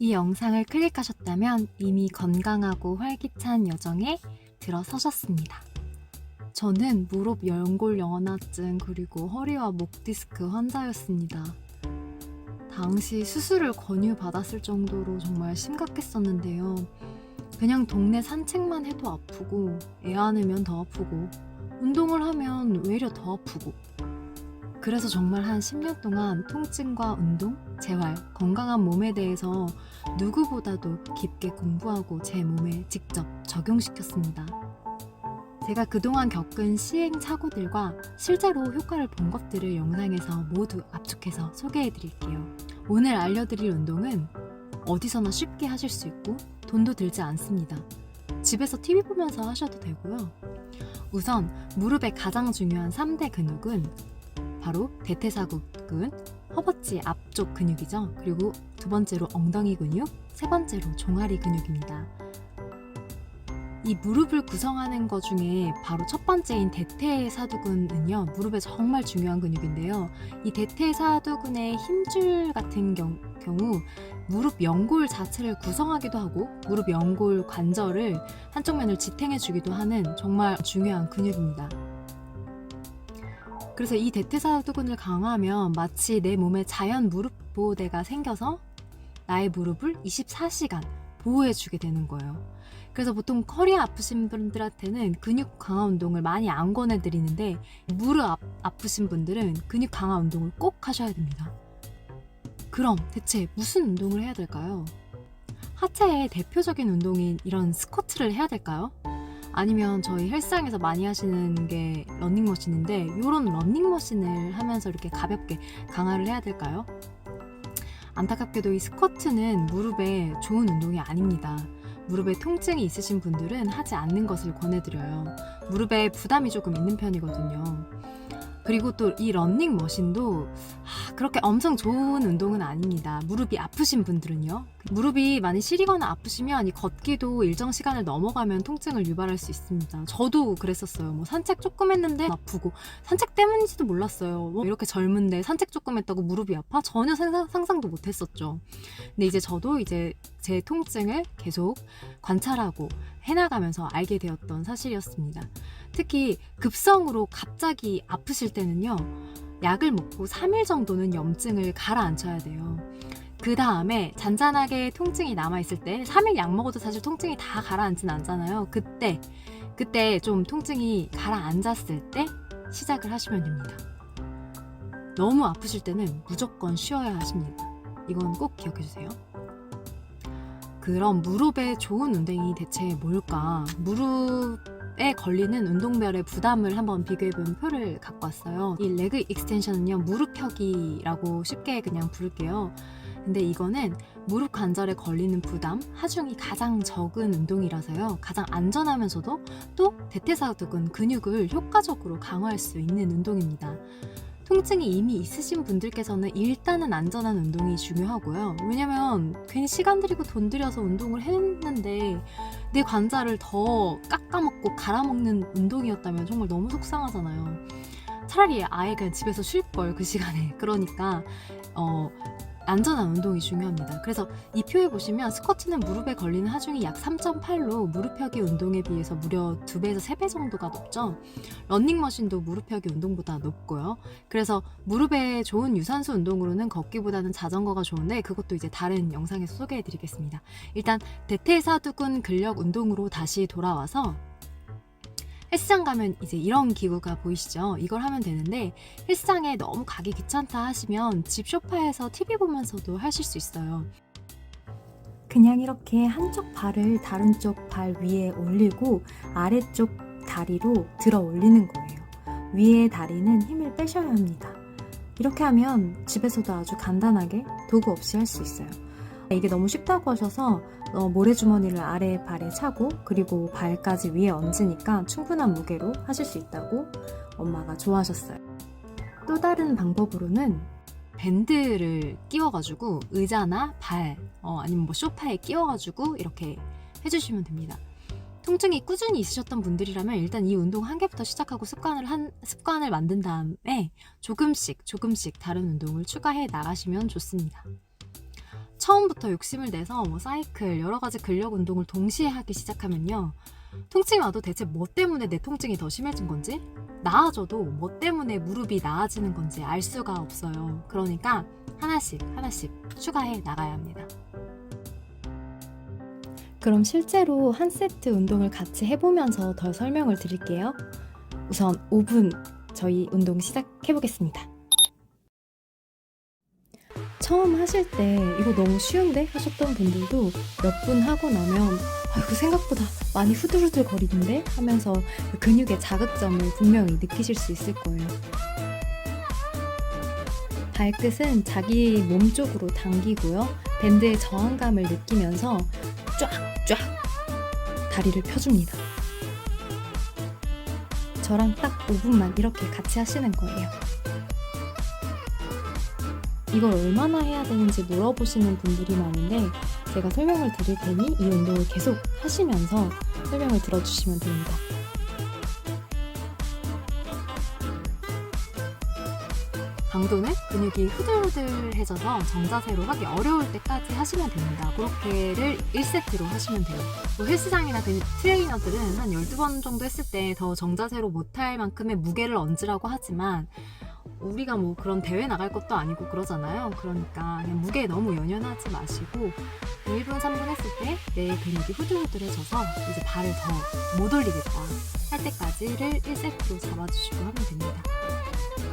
이 영상을 클릭하셨다면 이미 건강하고 활기찬 여정에 들어서셨습니다. 저는 무릎 연골 연화증 그리고 허리와 목 디스크 환자였습니다. 당시 수술을 권유받았을 정도로 정말 심각했었는데요. 그냥 동네 산책만 해도 아프고 애 안으면 더 아프고 운동을 하면 외려 더 아프고, 그래서 정말 한 10년 동안 통증과 운동, 재활, 건강한 몸에 대해서 누구보다도 깊게 공부하고 제 몸에 직접 적용시켰습니다. 제가 그동안 겪은 시행착오들과 실제로 효과를 본 것들을 영상에서 모두 압축해서 소개해드릴게요. 오늘 알려드릴 운동은 어디서나 쉽게 하실 수 있고 돈도 들지 않습니다. 집에서 TV 보면서 하셔도 되고요. 우선 무릎의 가장 중요한 3대 근육은 바로 대퇴사근근, 허벅지 앞쪽 근육이죠. 그리고 두 번째로 엉덩이 근육, 세 번째로 종아리 근육입니다. 이 무릎을 구성하는 것 중에 바로 첫 번째인 대퇴사두근은요, 무릎에 정말 중요한 근육인데요. 이 대퇴사두근의 힘줄 같은 경우 무릎 연골 자체를 구성하기도 하고 무릎 연골 관절을 한쪽 면을 지탱해주기도 하는 정말 중요한 근육입니다. 그래서 이 대퇴사두근을 강화하면 마치 내 몸에 자연 무릎 보호대가 생겨서 나의 무릎을 24시간 보호해주게 되는 거예요. 그래서 보통 허리 아프신 분들한테는 근육 강화 운동을 많이 안 권해드리는데, 무릎 아프신 분들은 근육 강화 운동을 꼭 하셔야 됩니다. 그럼 대체 무슨 운동을 해야 될까요? 하체의 대표적인 운동인 이런 스쿼트를 해야 될까요? 아니면 저희 헬스장에서 많이 하시는 게 러닝머신인데, 이런 러닝머신을 하면서 이렇게 가볍게 강화를 해야 될까요? 안타깝게도 이 스쿼트는 무릎에 좋은 운동이 아닙니다. 무릎에 통증이 있으신 분들은 하지 않는 것을 권해드려요. 무릎에 부담이 조금 있는 편이거든요. 그리고 또 이 러닝머신도 그렇게 엄청 좋은 운동은 아닙니다. 무릎이 아프신 분들은요. 무릎이 많이 시리거나 아프시면 이 걷기도 일정 시간을 넘어가면 통증을 유발할 수 있습니다. 저도 그랬었어요. 뭐 산책 조금 했는데 아프고, 산책 때문인지도 몰랐어요. 뭐 이렇게 젊은데 산책 조금 했다고 무릎이 아파? 전혀 상상도 못했었죠. 근데 이제 저도 이제 제 통증을 계속 관찰하고 해나가면서 알게 되었던 사실이었습니다. 특히 급성으로 갑자기 아프실 때는요, 약을 먹고 3일 정도는 염증을 가라앉혀야 돼요. 그 다음에 잔잔하게 통증이 남아있을 때, 3일 약 먹어도 사실 통증이 다 가라앉진 않잖아요. 그때 좀 통증이 가라앉았을 때 시작을 하시면 됩니다. 너무 아프실 때는 무조건 쉬어야 하십니다. 이건 꼭 기억해주세요. 그럼 무릎에 좋은 운동이 대체 뭘까? 무릎에 걸리는 운동별의 부담을 한번 비교해본 표를 갖고 왔어요. 이 레그 익스텐션은요, 무릎 펴기라고 쉽게 그냥 부를게요. 근데 이거는 무릎 관절에 걸리는 부담 하중이 가장 적은 운동이라서요, 가장 안전하면서도 또 대퇴사두근 근육을 효과적으로 강화할 수 있는 운동입니다. 통증이 이미 있으신 분들께서는 일단은 안전한 운동이 중요하고요. 왜냐면 괜히 시간 들이고 돈 들여서 운동을 했는데 내 관절을 더 깎아먹고 갈아먹는 운동이었다면 정말 너무 속상하잖아요. 차라리 아예 그냥 집에서 쉴 걸, 그 시간에. 그러니까 안전한 운동이 중요합니다. 그래서 이 표에 보시면 스쿼트는 무릎에 걸리는 하중이 약 3.8로 무릎 펴기 운동에 비해서 무려 2배에서 3배 정도가 높죠. 러닝머신도 무릎 펴기 운동보다 높고요. 그래서 무릎에 좋은 유산소 운동으로는 걷기보다는 자전거가 좋은데, 그것도 이제 다른 영상에서 소개해드리겠습니다. 일단 대퇴사두근 근력 운동으로 다시 돌아와서, 헬스장 가면 이제 이런 기구가 보이시죠? 이걸 하면 되는데, 헬스장에 너무 가기 귀찮다 하시면 집 소파에서 TV 보면서도 하실 수 있어요. 그냥 이렇게 한쪽 발을 다른 쪽 발 위에 올리고 아래쪽 다리로 들어 올리는 거예요. 위에 다리는 힘을 빼셔야 합니다. 이렇게 하면 집에서도 아주 간단하게 도구 없이 할 수 있어요. 이게 너무 쉽다고 하셔서 모래주머니를 아래 발에 차고 그리고 발까지 위에 얹으니까 충분한 무게로 하실 수 있다고 엄마가 좋아하셨어요. 또 다른 방법으로는 밴드를 끼워가지고 의자나 발 아니면 뭐 소파에 끼워가지고 이렇게 해주시면 됩니다. 통증이 꾸준히 있으셨던 분들이라면 일단 이 운동 한 개부터 시작하고 습관을 만든 다음에 조금씩 다른 운동을 추가해 나가시면 좋습니다. 처음부터 욕심을 내서 뭐 사이클, 여러 가지 근력 운동을 동시에 하기 시작하면요. 통증이 와도 대체 뭐 때문에 내 통증이 더 심해진 건지, 나아져도 뭐 때문에 무릎이 나아지는 건지 알 수가 없어요. 그러니까 하나씩 추가해 나가야 합니다. 그럼 실제로 한 세트 운동을 같이 해보면서 더 설명을 드릴게요. 우선 5분 저희 운동 시작해보겠습니다. 처음 하실 때 이거 너무 쉬운데 하셨던 분들도 몇 분 하고 나면 아이고 생각보다 많이 후들후들 거리는데 하면서 근육의 자극점을 분명히 느끼실 수 있을 거예요. 발끝은 자기 몸 쪽으로 당기고요. 밴드의 저항감을 느끼면서 쫙쫙 다리를 펴줍니다. 저랑 딱 5분만 이렇게 같이 하시는 거예요. 이걸 얼마나 해야 되는지 물어보시는 분들이 많은데 제가 설명을 드릴 테니 이 운동을 계속 하시면서 설명을 들어주시면 됩니다. 강도는 근육이 후들후들해져서 정자세로 하기 어려울 때까지 하시면 됩니다. 그렇게를 1세트로 하시면 돼요. 뭐 헬스장이나 트레이너들은 한 12번 정도 했을 때 더 정자세로 못할 만큼의 무게를 얹으라고 하지만 우리가 뭐 그런 대회 나갈 것도 아니고 그러잖아요. 그러니까 그냥 무게에 너무 연연하지 마시고 1분, 3분 했을 때 내 근육이 후들후들해져서 이제 발을 더 못 올리겠다 할 때까지를 1세트로 잡아주시고 하면 됩니다.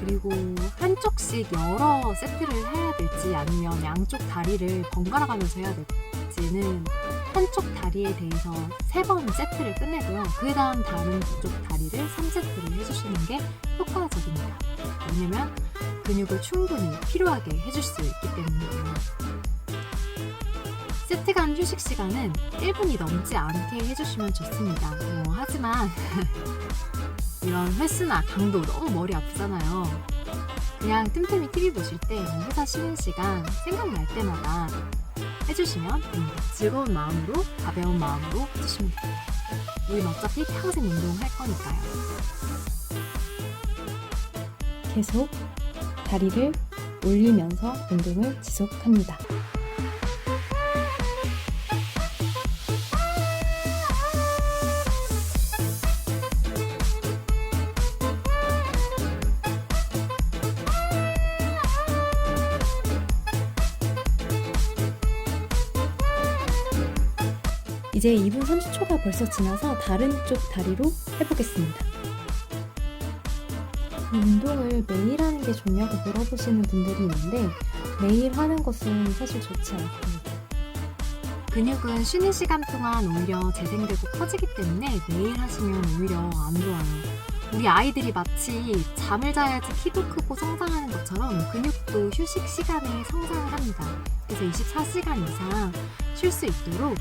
그리고 한쪽씩 여러 세트를 해야 될지 아니면 양쪽 다리를 번갈아 가면서 해야 될지는 한쪽 다리에 대해서 3번 세트를 끝내고요. 그 다음 다른 쪽 다리를 3세트를 해주시는 게 효과적입니다. 왜냐면 근육을 충분히 필요하게 해줄 수 있기 때문이에요. 세트 간 휴식 시간은 1분이 넘지 않게 해주시면 좋습니다. 하지만 이런 횟수나 강도 너무 머리 아프잖아요. 그냥 틈틈이 TV 보실 때 회사 쉬는 시간 생각날 때마다 해주시면 됩니다. 즐거운 마음으로, 가벼운 마음으로 해주시면 됩니다. 우린 어차피 평생 운동할 거니까요. 계속 다리를 올리면서 운동을 지속합니다. 이제 2분 30초가 벌써 지나서 다른 쪽 다리로 해보겠습니다. 이 운동을 매일 하는 게 좋냐고 물어보시는 분들이 있는데 매일 하는 것은 사실 좋지 않습니다. 근육은 쉬는 시간 동안 오히려 재생되고 커지기 때문에 매일 하시면 오히려 안 좋아요. 우리 아이들이 마치 잠을 자야지 키도 크고 성장하는 것처럼 근육도 휴식 시간에 성장을 합니다. 그래서 24시간 이상 쉴 수 있도록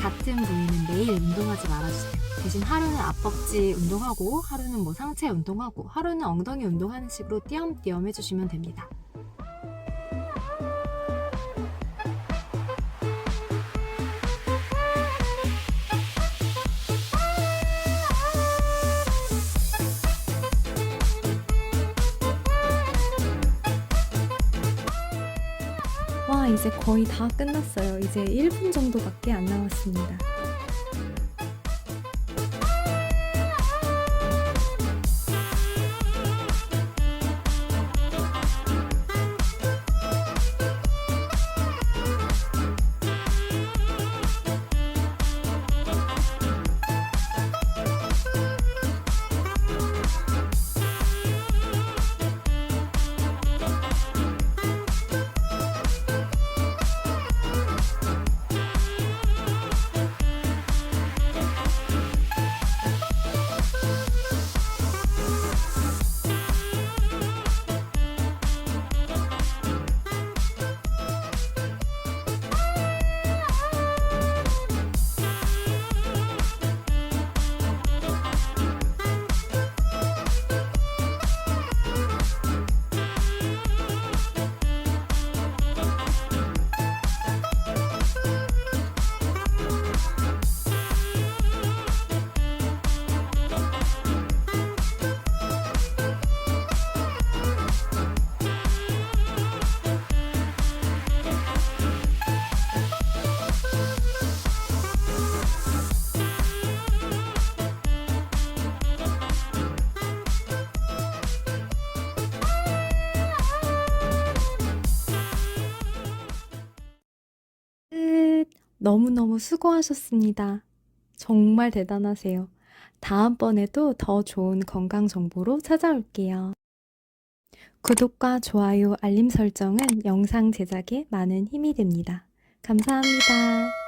같은 부위는 매일 운동하지 말아주세요. 대신 하루는 앞벅지 운동하고 하루는 뭐 상체 운동하고 하루는 엉덩이 운동하는 식으로 띄엄띄엄 해주시면 됩니다. 와, 이제 거의 다 끝났어요. 이제 1분 정도밖에 안 남았습니다. 너무너무 수고하셨습니다. 정말 대단하세요. 다음번에도 더 좋은 건강 정보로 찾아올게요. 구독과 좋아요, 알림 설정은 영상 제작에 많은 힘이 됩니다. 감사합니다.